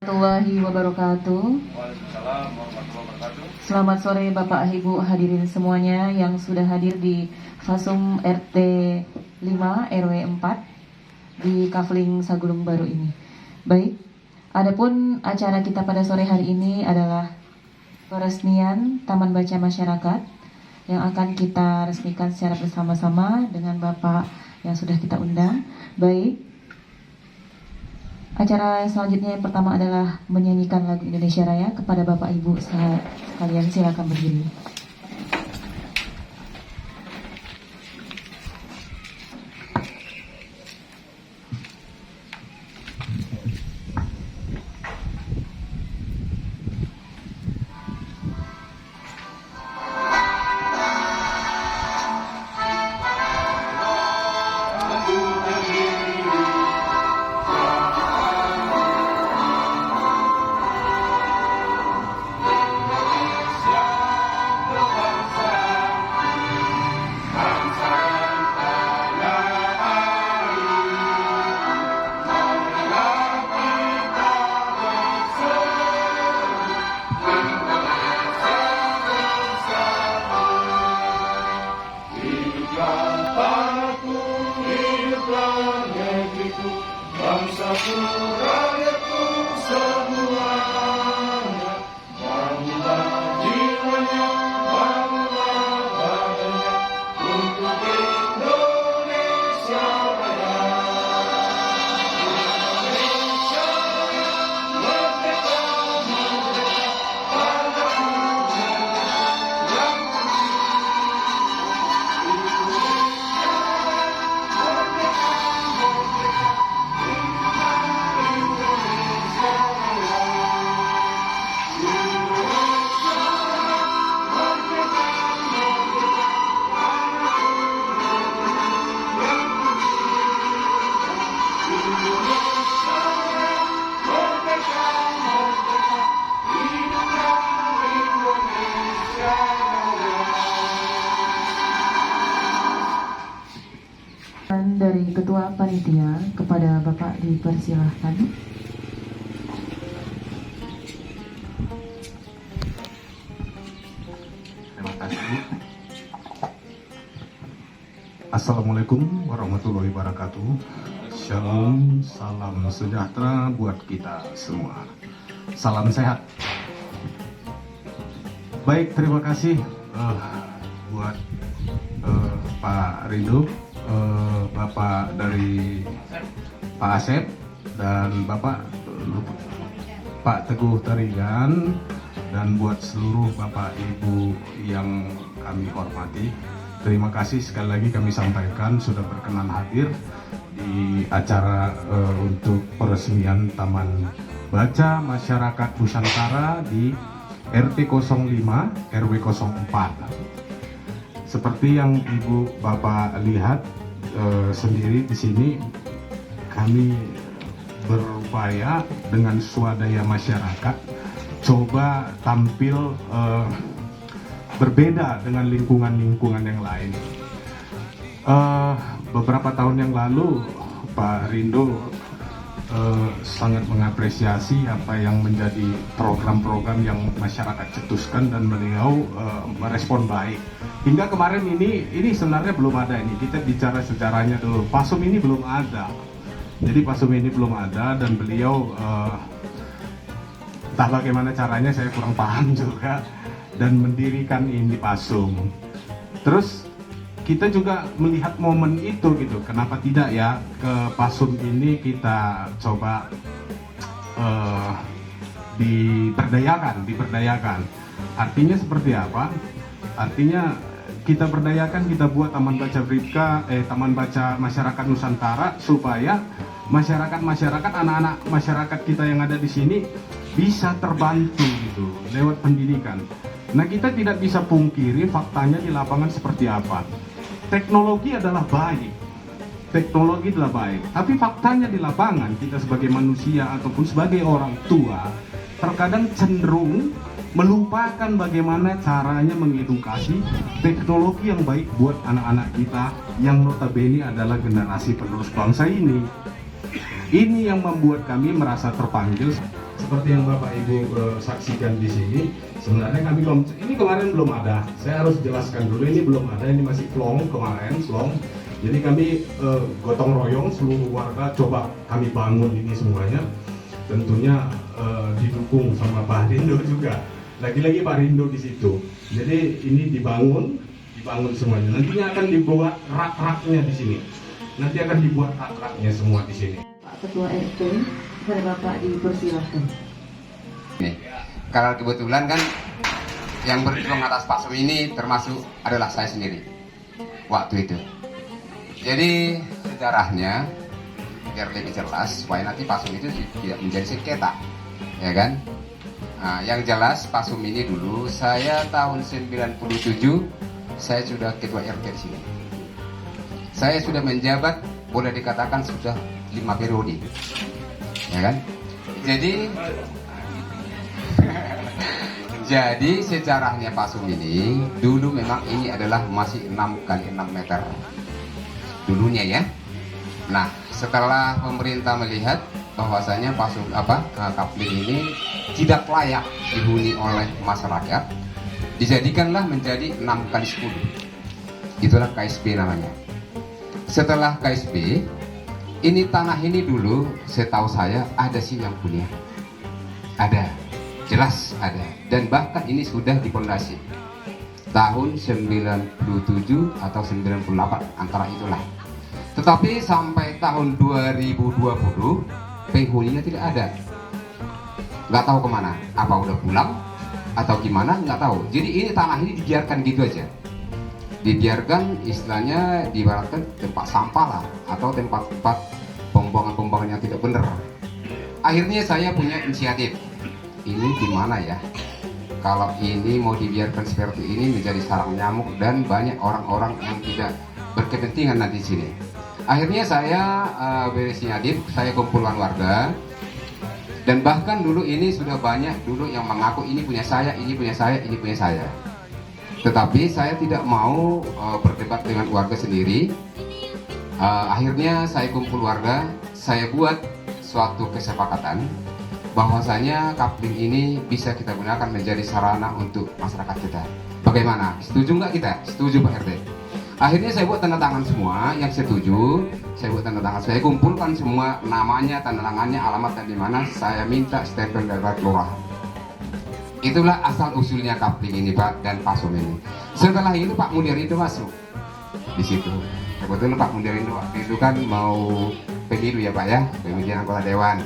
Warahmatullahi wabarakatuh. Waalaikumsalam warahmatullahi wabarakatuh. Selamat sore Bapak Ibu hadirin semuanya yang sudah hadir di Fasum RT 5 RW 4 di Kafling Sagulung Baru ini. Baik, adapun acara kita pada sore hari ini adalah peresmian Taman Baca Masyarakat yang akan kita resmikan secara bersama-sama dengan Bapak yang sudah kita undang. Baik, acara selanjutnya yang pertama adalah menyanyikan lagu Indonesia Raya. Kepada Bapak Ibu sekalian silakan berdiri. Bangsaku, rakyatku semuanya, bangunlah jiwanya, bangunlah badannya untuk Indonesia Raya. Indonesia Raya, merdeka, merdeka, padaku yang Dari Ketua Panitia kepada Bapak dipersilahkan. Terima kasih. Assalamualaikum warahmatullahi wabarakatuh. Shalom, salam sejahtera buat kita semua. Salam sehat. Baik, terima kasih buat Pak Ridho, Bapak dari Pak Asep, dan Bapak Pak Teguh Tarigan, dan buat seluruh Bapak Ibu yang kami hormati. Terima kasih sekali lagi kami sampaikan sudah berkenan hadir di acara untuk peresmian Taman Baca Masyarakat Nusantara di RT 05 RW 04. Seperti yang Ibu Bapak lihat sendiri di sini, kami berupaya dengan swadaya masyarakat coba tampil berbeda dengan lingkungan-lingkungan yang lain. Beberapa tahun yang lalu Pak Rindo sangat mengapresiasi apa yang menjadi program-program yang masyarakat cetuskan, dan beliau merespon baik. Hingga kemarin ini sebenarnya belum ada, ini kita bicara sejarahnya dulu. Pasum ini belum ada. Jadi Pasum ini belum ada, dan beliau entah bagaimana caranya saya kurang paham juga, dan mendirikan ini Pasum. Terus kita juga melihat momen itu gitu, kenapa tidak ya ke Pasum ini kita coba diberdayakan. Artinya seperti apa? Artinya kita berdayakan, kita buat Taman Baca Masyarakat Nusantara supaya masyarakat anak-anak masyarakat kita yang ada di sini bisa terbantu gitu lewat pendidikan. Nah, kita tidak bisa pungkiri faktanya di lapangan seperti apa. Teknologi adalah baik, tapi faktanya di lapangan kita sebagai manusia ataupun sebagai orang tua terkadang cenderung melupakan bagaimana caranya mengedukasi teknologi yang baik buat anak-anak kita yang notabene adalah generasi penerus bangsa ini. Ini yang membuat kami merasa terpanggil seperti yang Bapak Ibu saksikan di sini, sebenarnya kami ini kemarin belum ada. Saya harus jelaskan dulu, ini belum ada, ini masih plong kemarin, plong. Jadi kami gotong royong seluruh warga coba kami bangun ini semuanya. Tentunya didukung sama Pak Rindo juga. Lagi-lagi Pak Rindo di situ. Jadi ini dibangun semuanya. Nantinya akan dibuat rak-raknya di sini. Nanti akan dibuat rak-raknya semua di sini. Pak Ketua RT, kepada Bapak dipersilahkan. Nih, kalau kebetulan kan yang berjuang atas Pak Sum ini termasuk adalah saya sendiri waktu itu. Jadi sejarahnya biar lebih jelas supaya nanti Pak Sum itu tidak menjadi sengketa, ya kan? Nah, yang jelas Pak Sum ini dulu saya tahun 97 saya sudah ketua RT di sini. Saya sudah menjabat boleh dikatakan sudah 5 periode, ya kan? Jadi sejarahnya Pak Sum ini dulu memang ini adalah masih 6 kali 6 meter dulunya ya. Nah, setelah pemerintah melihat bahwasanya Kafling ini tidak layak dihuni oleh masyarakat, dijadikanlah menjadi 6 kali 10. Itulah KSP namanya. Setelah KSP, ini tanah ini dulu setahu saya ada sih yang punya. Ada, jelas ada. Dan bahkan ini sudah dipondasi tahun 97 atau 98 antara itulah. Tetapi sampai tahun 2020 penghuninya tidak ada. Nggak tahu kemana, apa udah pulang atau gimana, nggak tahu. Jadi ini tanah ini dibiarkan gitu aja. Dibiarkan istilahnya diibaratkan tempat sampah lah, atau tempat-tempat pembuangan-pembuangan yang tidak benar. Akhirnya saya punya inisiatif, ini gimana ya kalau ini mau dibiarkan seperti ini menjadi sarang nyamuk dan banyak orang-orang yang tidak berkepentingan nanti di sini. Akhirnya saya berinisiatif, saya kumpulkan warga, dan bahkan dulu ini sudah banyak dulu yang mengaku ini punya saya, ini punya saya, ini punya saya. Tetapi saya tidak mau berdebat dengan warga sendiri. Akhirnya saya kumpul warga, saya buat suatu kesepakatan bahwasanya Kafling ini bisa kita gunakan menjadi sarana untuk masyarakat kita. Bagaimana? Setuju nggak kita? Setuju Pak RT. Akhirnya saya buat tanda tangan semua yang setuju. Saya buat tanda tangan, saya kumpulkan semua namanya, tanda tangannya, alamat dan di mana. Saya minta stempel dari kelurahan. Itulah asal usulnya Kafling ini Pak dan Pak Sum ini. Setelah itu Pak Munir itu masuk di situ. Kebetulan Pak Munir itu waktu itu kan mau pemilu ya Pak ya, pemilihan anggota dewan.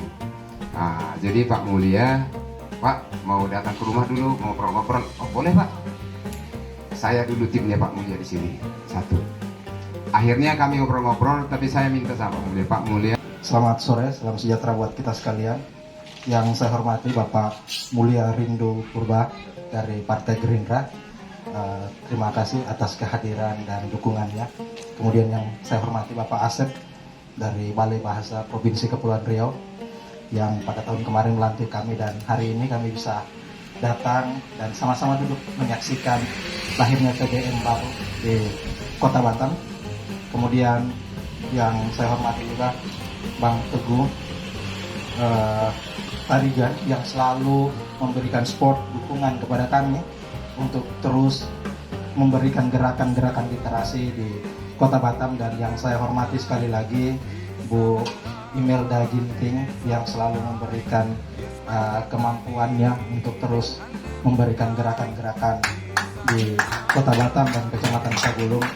Nah, jadi Pak Mulia, Pak mau datang ke rumah dulu, mau ngobrol-ngobrol. Oh boleh Pak. Saya dulu timnya Pak Mulia di sini satu. Akhirnya kami ngobrol-ngobrol, tapi saya minta sama Pak Mulia, Pak Mulia. Selamat sore, salam sejahtera buat kita sekalian. Yang saya hormati Bapak Mulia Rindo Purba dari Partai Gerindra. Terima kasih atas kehadiran dan dukungannya. Kemudian yang saya hormati Bapak Asep dari Balai Bahasa Provinsi Kepulauan Riau yang pada tahun kemarin melantik kami, dan hari ini kami bisa datang dan sama-sama duduk menyaksikan lahirnya TBM baru di Kota Batam. Kemudian yang saya hormati juga Bang Teguh Tarigan yang selalu memberikan support, dukungan kepada kami untuk terus memberikan gerakan-gerakan literasi di Kota Batam. Dan yang saya hormati sekali lagi Bu Imelda Ginting yang selalu memberikan kemampuannya untuk terus memberikan gerakan-gerakan di Kota Batam dan Kecamatan Sagulung.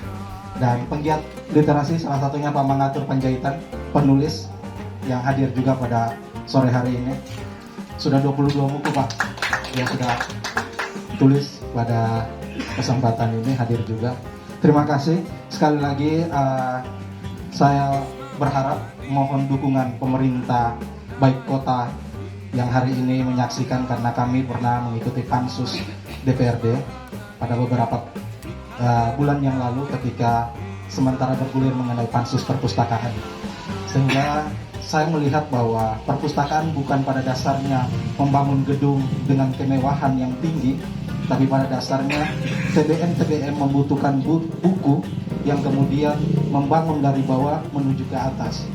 Dan penggiat literasi salah satunya Pak Mangatur Panjaitan, penulis yang hadir juga pada sore hari ini. Sudah 22 buku Pak yang sudah tulis pada kesempatan ini hadir juga. Terima kasih sekali lagi. Saya berharap mohon dukungan pemerintah baik kota yang hari ini menyaksikan, karena kami pernah mengikuti pansus DPRD pada beberapa bulan yang lalu ketika sementara bergulir mengenai pansus perpustakaan, sehingga saya melihat bahwa perpustakaan bukan pada dasarnya membangun gedung dengan kemewahan yang tinggi, tapi pada dasarnya TBM membutuhkan buku yang kemudian membangun dari bawah menuju ke atas.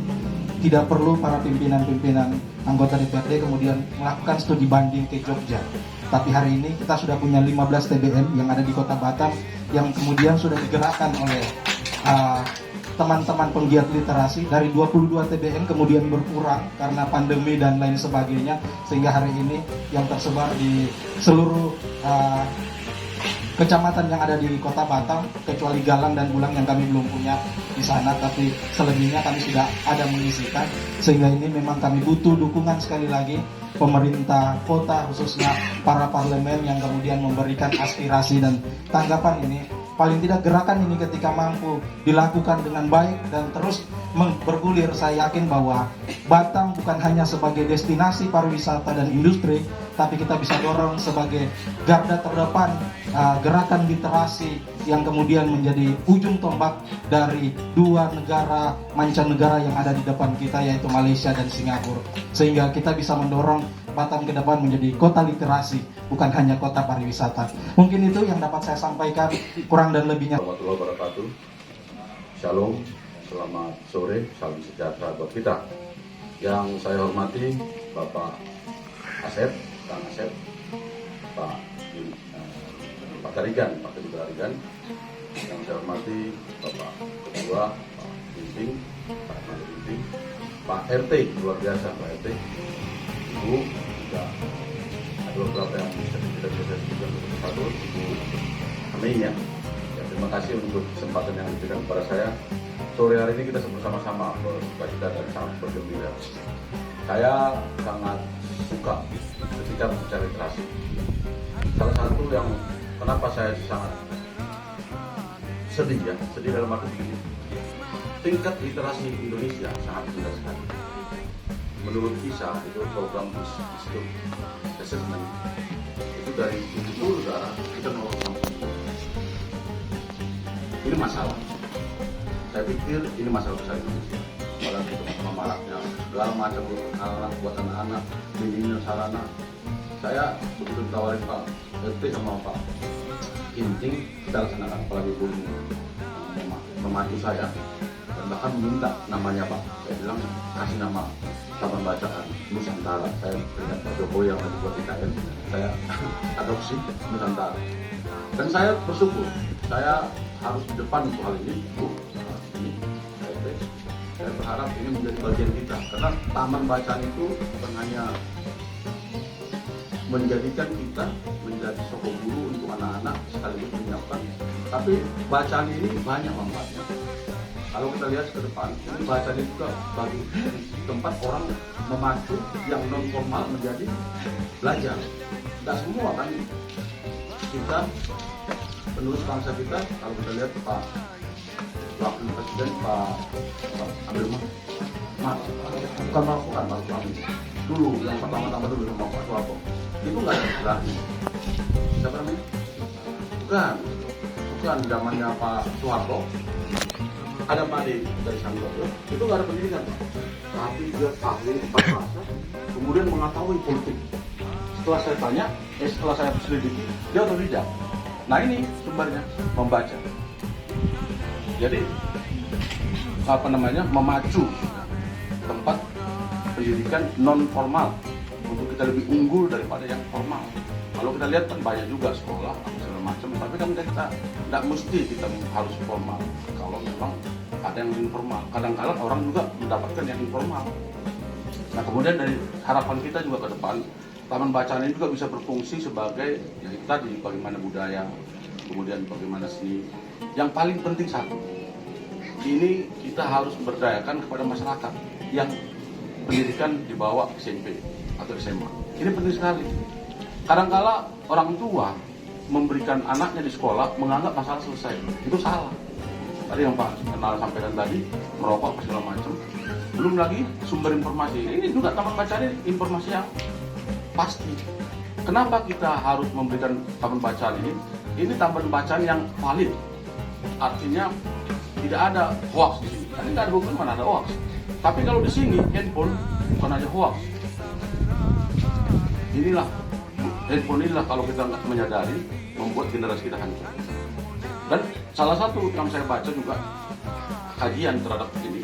tidak perlu para pimpinan-pimpinan anggota DPRD kemudian melakukan studi banding ke Jogja. Tapi hari ini kita sudah punya 15 TBM yang ada di Kota Batam yang kemudian sudah digerakkan oleh teman-teman penggiat literasi. Dari 22 TBM kemudian berkurang karena pandemi dan lain sebagainya, sehingga hari ini yang tersebar di seluruh kecamatan yang ada di Kota Batam, kecuali Galang dan Bulang yang kami belum punya di sana, tapi selebihnya kami sudah ada mengisikan. Sehingga ini memang kami butuh dukungan sekali lagi pemerintah kota, khususnya para parlemen yang kemudian memberikan aspirasi dan tanggapan ini. Paling tidak gerakan ini ketika mampu dilakukan dengan baik dan terus bergulir, saya yakin bahwa Batam bukan hanya sebagai destinasi pariwisata dan industri, tapi kita bisa dorong sebagai garda terdepan gerakan literasi yang kemudian menjadi ujung tombak dari dua negara mancanegara yang ada di depan kita, yaitu Malaysia dan Singapura. Sehingga kita bisa mendorong Batam ke depan menjadi kota literasi, bukan hanya kota pariwisata. Mungkin itu yang dapat saya sampaikan, kurang dan lebihnya. Warahmatullahi wabarakatuh. Shalom, selamat sore, salam sejahtera buat kita. Yang saya hormati Bapak Asep, Kang Asep, Pak Tarigan, Pak Ketua Tarigan. Yang saya hormati Bapak Ketua, Pak Bimbing, Pak Ahmad Bimbing, Pak RT, luar biasa Pak RT, Ibu, juga ada beberapa yang tidak bisa saya sebutkan satu, Ibu Amin ya. Terima kasih untuk kesempatan yang diberikan kepada saya. Sore hari ini kita bersama-sama bersuka dan sangat bergembira. Saya sangat suka ketika berbicara literasi. Salah satu yang kenapa saya sangat sedih dalam arti begini. Tingkat literasi Indonesia sangat rendah sekali. Menurut PISA, itu program Institute Assessment, itu dari 70 negara kita mau sampai. Ini masalah. Saya pikir ini masalah besar Indonesia. Apalagi untuk maraknya segala macam alat buat anak-anak, bimbingan sarana. Saya begitu ditawarin Pak RT sama Pak Inting, kita laksanakan. Apalagi Bu membantu saya dan bahkan meminta namanya Pak. Saya bilang kasih nama Taman Bacaan Nusantara. Saya ingat Pak Jokowi yang lagi buat IKN, saya adopsi Nusantara. Dan saya bersyukur, saya harus di depan untuk hal ini, Bu. Ini saya berharap ini menjadi bagian kita, karena taman bacaan itu bukan hanya menjadikan kita menjadi sosok guru untuk anak-anak sekaligus menyiapkan, tapi bacaan ini banyak manfaatnya. Kalau kita lihat ke depan, ini bacaan itu juga bagi tempat orang memacu yang non formal menjadi belajar. Tidak semua kan kita penerus bangsa kita, kalau kita lihat Pak Wakil Presiden Pak Abdul bukan Maruf Amin dulu, yang pertama-tama dulu yang mau Pak Soeharto, itu nggak ada berani. Siapa namanya? Bukan zamannya Pak Soeharto, ada Pak D dari Samudra, itu nggak ada pendidikan Pak, tapi dia ahli empat bahasa, kemudian mengetahui politik. Setelah saya tanya, setelah saya selidiki, dia otodidak. Nah ini sumbernya, membaca. Jadi memacu tempat pendidikan non formal untuk kita lebih unggul daripada yang formal. Kalau kita lihat kan banyak juga sekolah segala macam, tapi kan kita tidak mesti kita harus formal. Kalau memang ada yang informal, kadang-kadang orang juga mendapatkan yang informal. Nah kemudian dari harapan kita juga ke depan, taman bacaan ini juga bisa berfungsi sebagai ya itu tadi, bagaimana budaya, kemudian bagaimana seni. Yang paling penting satu, ini kita harus berdayakan kepada masyarakat yang pendidikan di bawah SMP atau SMA. Ini penting sekali. Kadang-kala orang tua memberikan anaknya di sekolah menganggap masalah selesai. Itu salah. Tadi yang Pak Kenal sampaikan tadi, merokok segala macam. Belum lagi sumber informasi. Ini juga taman bacaan ini informasi yang pasti. Kenapa kita harus memberikan taman bacaan ini? Ini taman bacaan yang valid. Artinya tidak ada hoax di sini. Kan nggak ada bukti mana ada hoax. Tapi kalau di sini handphone bukan aja hoax. Inilah handphone inilah kalau kita nggak menyadari membuat generasi kita hancur. Dan salah satu yang saya baca juga kajian terhadap ini,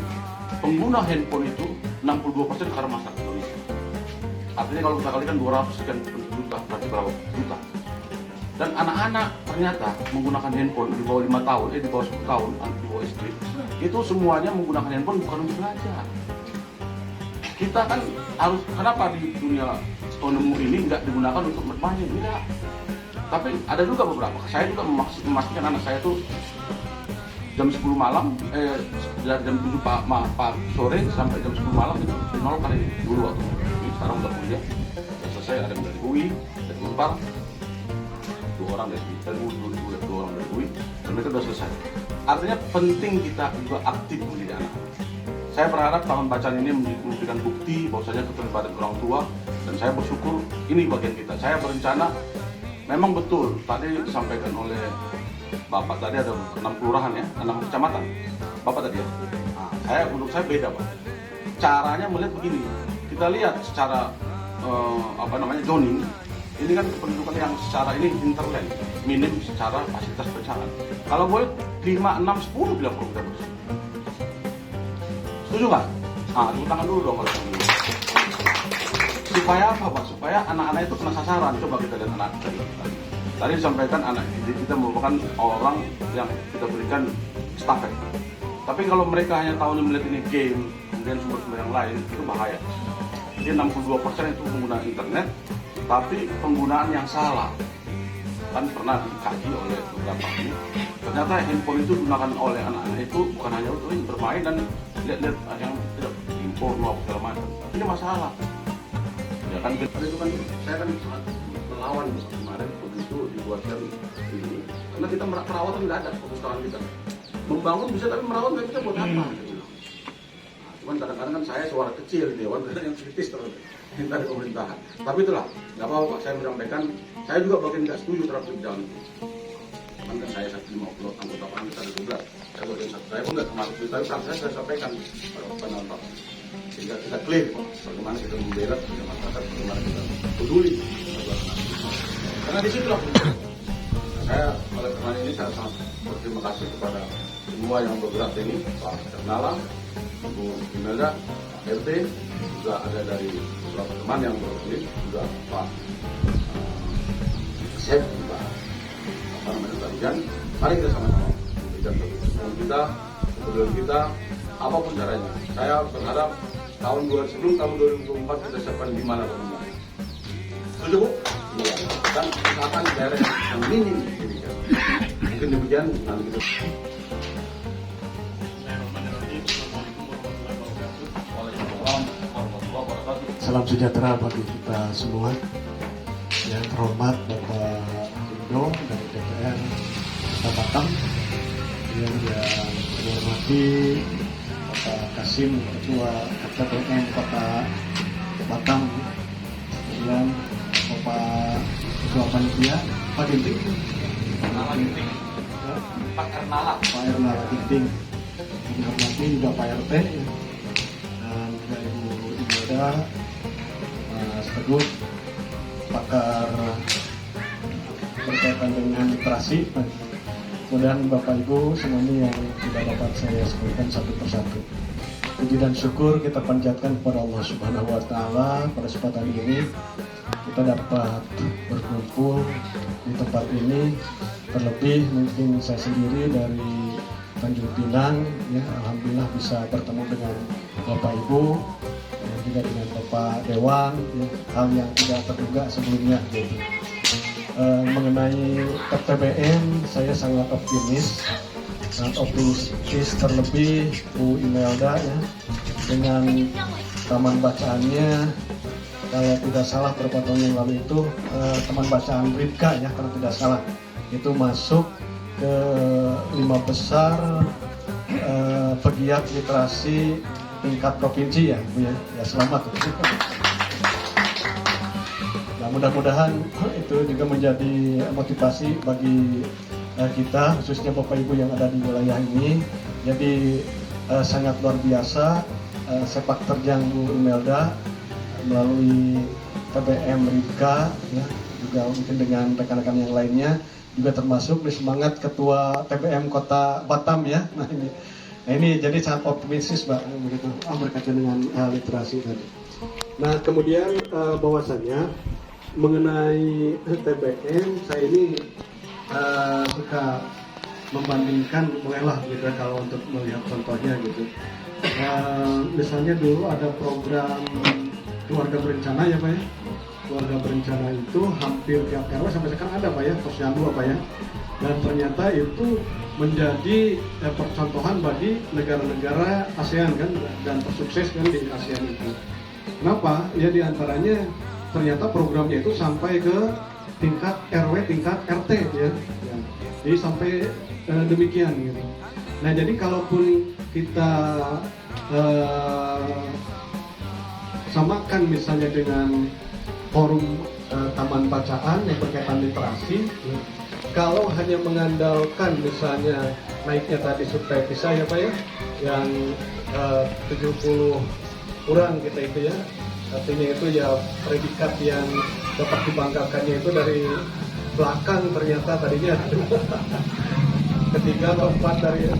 pengguna handphone itu 62% karena masyarakat Indonesia. Artinya kalau kita kalikan 200 sekian juta, berarti berapa juta? Dan anak-anak ternyata menggunakan handphone di bawah 5 tahun, di bawah 10 tahun, di bawah SD, itu semuanya menggunakan handphone bukan untuk belajar. Kita kan harus, kenapa di dunia otonomi ini nggak digunakan untuk bermain? Tidak. Tapi ada juga beberapa, saya juga memastikan anak saya tuh jam 10 malam, dari jam 7 sore sampai jam 10 malam itu dinolongkan ini dulu waktu ini. Sekarang udah kuliah, udah selesai, ada yang dari UI, dari Unpar, 2 orang dari UI, dan mereka udah selesai. Artinya penting kita juga aktif menjadi anak. Saya berharap tahun bacaan ini memberikan bukti bahwasanya keterlibatan orang tua, dan saya bersyukur ini bagian kita. Saya berencana, memang betul tadi disampaikan oleh Bapak tadi ada 6 kelurahan ya, 6 kecamatan. Bapak tadi ya. Nah, menurut saya beda Pak. Caranya melihat begini. Kita lihat secara zoning. Ini kan kependudukan yang secara ini hinterland, minim secara fasilitas perencanaan. Kalau boleh 5, 6, 10 bila perlu kita bersih. Setuju nggak? Nah, tepuk tangan dulu dong kalau gitu. Supaya apa Pak? Supaya anak-anak itu kena sasaran. Coba kita lihat anak tadi. Tadi disampaikan anak didik kita merupakan orang yang kita berikan stafet. Tapi kalau mereka hanya tahu melihat ini game, kemudian sumber-sumber yang lain, itu bahaya. Jadi 62% itu menggunakan internet, tapi penggunaan yang salah. Kan pernah dikaji oleh beberapa ini. Ternyata handphone itu digunakan oleh anak-anak itu bukan hanya untuk bermain dan lihat-lihat yang tidak impor, segala macam. Ini masalah. Ya kan, itu kan saya kan melawan kemarin begitu dibuatkan ini. Karena kita perawatan nggak ada perpustakaan kita. Membangun bisa tapi merawat nggak bisa buat apa? Cuman kadang-kadang kan saya suara kecil di dewan, kadang yang kritis terus minta dari pemerintahan. Tapi itulah, nggak apa-apa Pak, saya menyampaikan, saya juga bagian nggak setuju terhadap kebijakan itu. Cuman kan saya 150 anggota orang kita ada 12, saya bagian satu, saya pun nggak termasuk itu, tapi saya sampaikan pada penonton. Sehingga kita clear Pak, bagaimana kita membela masyarakat, bagaimana kita peduli. Karena di situlah saya oleh karena ini saya sangat berterima kasih kepada semua yang bergerak ini, Pak Cernala, Bu Imelda, Pak RT, juga ada dari beberapa teman yang berkulit, juga Pak Chef, Pak Tarijan. Mari kita sama-sama memberikan keputusan kita, kepedulian kita, apapun caranya. Saya berharap sebelum tahun 2024 kita siapkan di mana mana. Setuju Bu? Iya. Dan usahakan daerah yang minim demikian. Mungkin demikian nanti kita. Salam sejahtera bagi kita semua. Yang terhormat Bapak Indo dari DPR Kota Batam, yang dihormati Bapak Kasim, Ketua KPM Kota Batam, kemudian Bapak Ketua Panitia, Pak Ginting, Pak Ernala Ginting, dihormati juga Pak RT, dan juga Ibu Imelda, Mas Teguh, pakar berkaitan dengan literasi, kemudian Bapak Ibu semuanya yang tidak dapat saya sebutkan satu persatu. Puji dan syukur kita panjatkan kepada Allah Subhanahu wa Ta'ala. Pada kesempatan ini kita dapat berkumpul di tempat ini, terlebih mungkin saya sendiri dari Tanjung Pinang, ya, alhamdulillah bisa bertemu dengan Bapak Ibu dan juga dengan Bapak Dewan, ya, hal yang tidak terduga sebelumnya gitu. Mengenai TPBN saya sangat optimis terlebih Bu Imelda, ya, dengan taman bacaannya, kalau tidak salah beberapa tahun yang lalu itu taman bacaan Ripka, ya, kalau tidak salah itu masuk ke 5 besar pegiat literasi tingkat provinsi, ya Bu, ya, selamat. Nah, mudah-mudahan itu juga menjadi motivasi bagi kita, khususnya Bapak Ibu yang ada di wilayah ini. Jadi sangat luar biasa sepak terjang Bu Imelda melalui TBM Ripka, ya, juga mungkin dengan rekan-rekan yang lainnya, juga termasuk di semangat Ketua TBM Kota Batam, ya. Nah, ini Nah ini jadi sangat optimistis Pak, begitu berkaitan dengan literasi tadi. Nah kemudian bahwasannya mengenai TBM, saya ini suka membandingkan, bolehlah gitu kalau untuk melihat contohnya gitu. Misalnya dulu ada program keluarga berencana ya Pak ya. Keluarga berencana itu hampir tiap RW sampai sekarang ada Pak ya, posyandu Pak ya. Dan ternyata itu menjadi percontohan bagi negara-negara ASEAN kan, dan tersukses kan di ASEAN itu. Kenapa? Ya diantaranya ternyata programnya itu sampai ke tingkat RW, tingkat RT ya. Jadi sampai demikian gitu. Nah jadi kalaupun kita samakan misalnya dengan forum taman bacaan yang berkaitan literasi, kalau hanya mengandalkan misalnya naiknya tadi survei PISA ya Pak ya, yang 70 kurang kita itu ya, artinya itu ya predikat yang dapat dibanggakannya itu dari belakang ternyata tadinya ketiga atau empat dari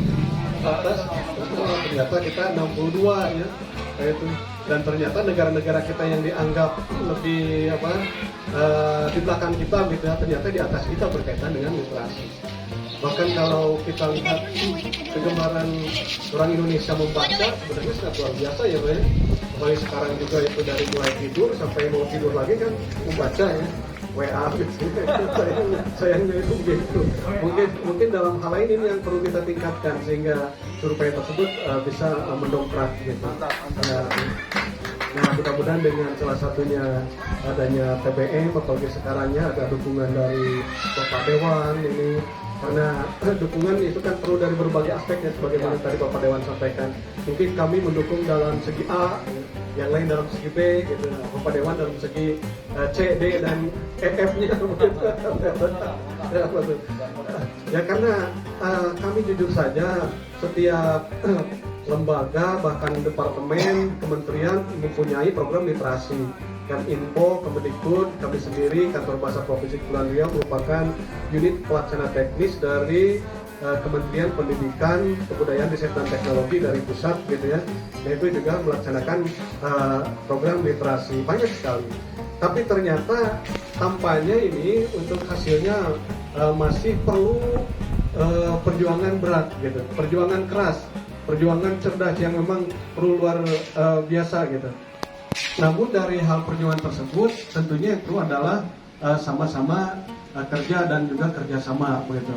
atas, ternyata kita 62 ya itu. Dan ternyata negara-negara kita yang dianggap lebih di belakang kita gitu ya, ternyata di atas kita berkaitan dengan literasi. Bahkan kalau kita lihat kegemaran orang Indonesia membaca sebenarnya sangat luar biasa ya Pak ya. Apalagi sekarang juga itu dari mulai tidur sampai mau tidur lagi kan membaca ya, WA gitu. Sayangnya itu begitu. Mungkin dalam hal ini yang perlu kita tingkatkan sehingga survei tersebut bisa mendongkrak gitu. Nah mudah-mudahan dengan salah satunya adanya TBM, apalagi sekarangnya ada dukungan dari Bapak Dewan ini, karena dukungan itu kan perlu dari berbagai aspeknya sebagaimana tadi Bapak Dewan sampaikan. Mungkin kami mendukung dalam segi A, yang lain dalam segi B, gitu. Bapak Dewan dalam segi C, D, dan F-nya. Ya karena kami jujur saja setiap lembaga bahkan departemen kementerian mempunyai program literasi. Dan Info, Kemendikbud, kami sendiri kantor bahasa Provinsi Kepulauan Riau merupakan unit pelaksana teknis dari Kementerian Pendidikan, Kebudayaan, Riset dan Teknologi dari pusat gitu ya. Nah itu juga melaksanakan program literasi banyak sekali. Tapi ternyata tampaknya ini untuk hasilnya masih perlu perjuangan berat gitu, perjuangan keras, perjuangan cerdas yang memang perlu luar biasa gitu. Namun dari hal perjuangan tersebut tentunya itu adalah sama-sama kerja dan juga kerjasama begitu.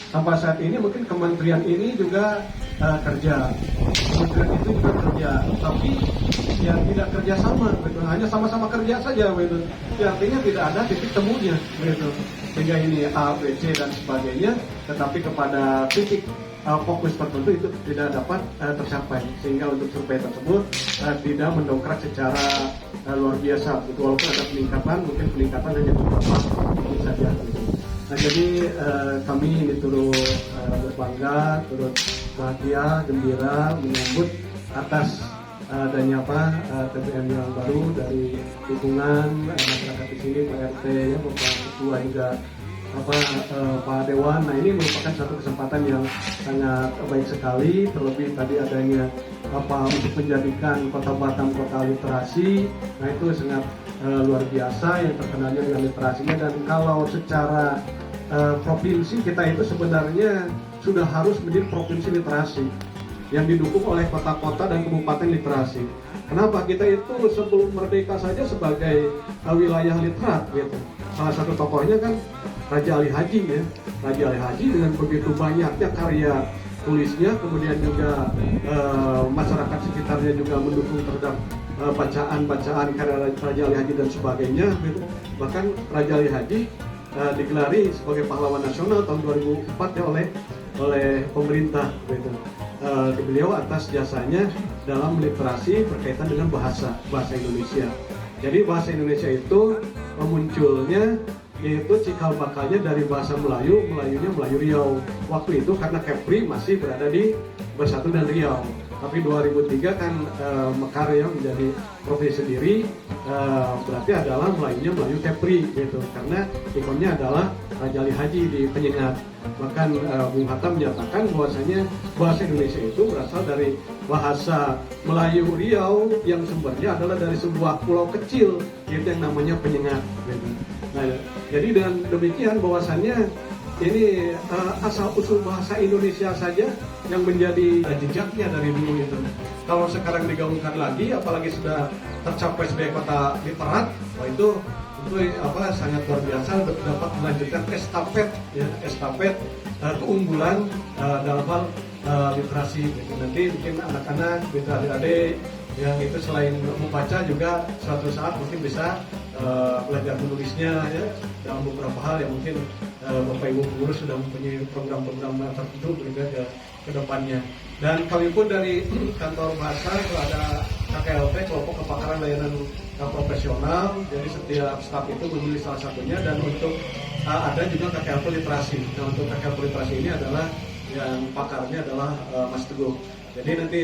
Sampai saat ini mungkin kementerian ini juga kerja, kementerian itu juga kerja, tapi ya tidak kerjasama begitu, hanya sama-sama kerja saja begitu. Ya, artinya tidak ada titik temunya begitu. Sehingga ini A, B, C dan sebagainya, tetapi kepada titik fokus tertentu itu tidak dapat tercapai, sehingga untuk survei tersebut tidak mendongkrak secara luar biasa. Itu walaupun ada peningkatan, mungkin peningkatan hanya beberapa titik saja. Nah jadi kami ini turut berbangga, turut bahagia, gembira menyambut atas adanya TBM yang baru dari dukungan masyarakat di sini, Pak RT ya, Bapak Ketua juga Pak Dewan. Nah ini merupakan satu kesempatan yang sangat baik sekali, terlebih tadi adanya untuk menjadikan Kota Batam kota literasi. Nah itu sangat luar biasa yang terkenalnya dengan literasinya. Dan kalau secara provinsi kita itu sebenarnya sudah harus menjadi provinsi literasi yang didukung oleh kota-kota dan kabupaten literasi. Kenapa? Kita itu sebelum merdeka saja sebagai wilayah literat gitu. Salah satu tokohnya kan Raja Ali Haji ya. Raja Ali Haji dengan begitu banyaknya karya tulisnya, kemudian juga masyarakat sekitarnya juga mendukung terhadap bacaan-bacaan karya Raja Ali Haji dan sebagainya gitu. Bahkan Raja Ali Haji digelari sebagai pahlawan nasional tahun 2004 ya oleh pemerintah gitu. Beliau atas jasanya dalam literasi berkaitan dengan bahasa Indonesia. Jadi bahasa Indonesia itu munculnya yaitu cikal bakalnya dari bahasa Melayunya Melayu Riau. Waktu itu karena Kepri masih berada di Bersatu dan Riau. Tapi 2003 kan mekar ya menjadi provinsi sendiri, berarti adalah Melayunya Melayu Kepri gitu, karena ikonnya adalah Raja Ali Haji di Penyengat. Bahkan Bung Hatta menyatakan bahwasanya bahasa Indonesia itu berasal dari bahasa Melayu Riau yang sumbernya adalah dari sebuah pulau kecil gitu yang namanya Penyengat gitu. Nah, jadi dengan demikian bahwasannya ini asal usul bahasa Indonesia saja yang menjadi jejaknya dari dulu itu. Kalau sekarang digaungkan lagi, apalagi sudah tercapai sebagai kota literat, wah itu sangat luar biasa dapat melanjutkan estafet keunggulan dalam hal literasi. Gitu. Nanti mungkin anak-anak, adik-adik yang itu selain membaca juga suatu saat mungkin bisa belajar menulisnya ya dalam beberapa hal yang mungkin Bapak Ibu pengurus sudah mempunyai program-program tertentu begitu ke depannya. Dan kami pun dari kantor bahasa itu ada KKLP, kelompok kepakaran layanan profesional. Jadi setiap staf itu memilih salah satunya, dan untuk ada juga KKLP literasi. Nah, untuk KKLP literasi ini adalah yang pakarnya adalah Mas Teguh. Jadi nanti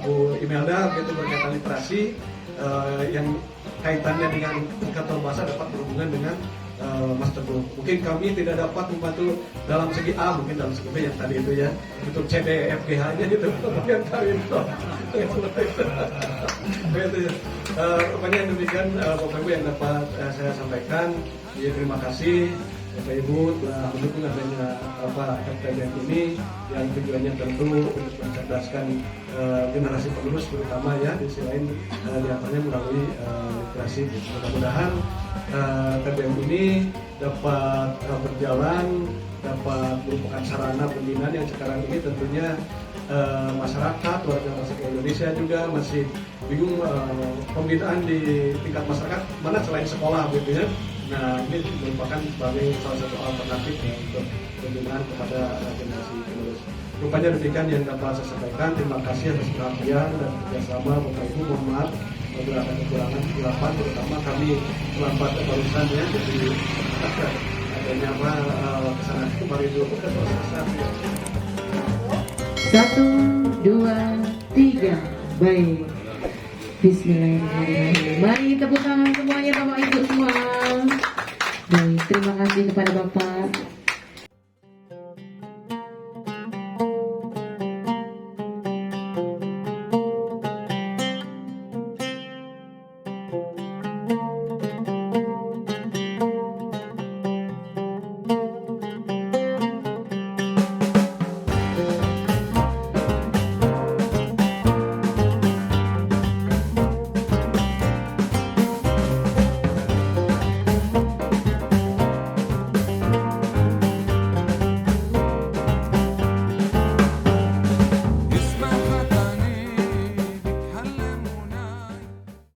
Bu Imelda gitu berkaitan literasi yang kaitannya dengan kantor bahasa dapat berhubungan dengan Mas Teguh. Mungkin kami tidak dapat membantu dalam segi A, mungkin dalam segi B yang tadi itu ya, untuk C, D, F, G, H-nya gitu. Mungkin kami itu. Rupanya demikian Bapak Ibu yang dapat saya sampaikan. Ya, terima kasih Bapak Ibu telah mendukung adanya FPDM ini yang tujuannya tentu untuk mencerdaskan generasi penerus terutama ya, di sisi lain diantaranya melalui literasi. Mudah-mudahan FPDM ini dapat berjalan, dapat merupakan sarana pembinaan yang sekarang ini tentunya masyarakat, warga masyarakat Indonesia juga masih bingung pembinaan di tingkat masyarakat mana selain sekolah gitu ya. Nah, ini merupakan sebagai salah satu alternatif ya, untuk pembinaan kepada generasi penerus. Rupanya demikian yang dapat saya sampaikan. Terima kasih atas perhatian dan kerjasama Bapak Ibu. Mohon maaf apabila ada kekurangan, terutama kami melambat barusan ya, jadi adanya kesana kembali dulu ke proses. 1, 2, 3. Baik. Bismillahirrahmanirrahim. Mari tepuk tangan semuanya Bapak Ibu semua. Baik, terima kasih kepada Bapak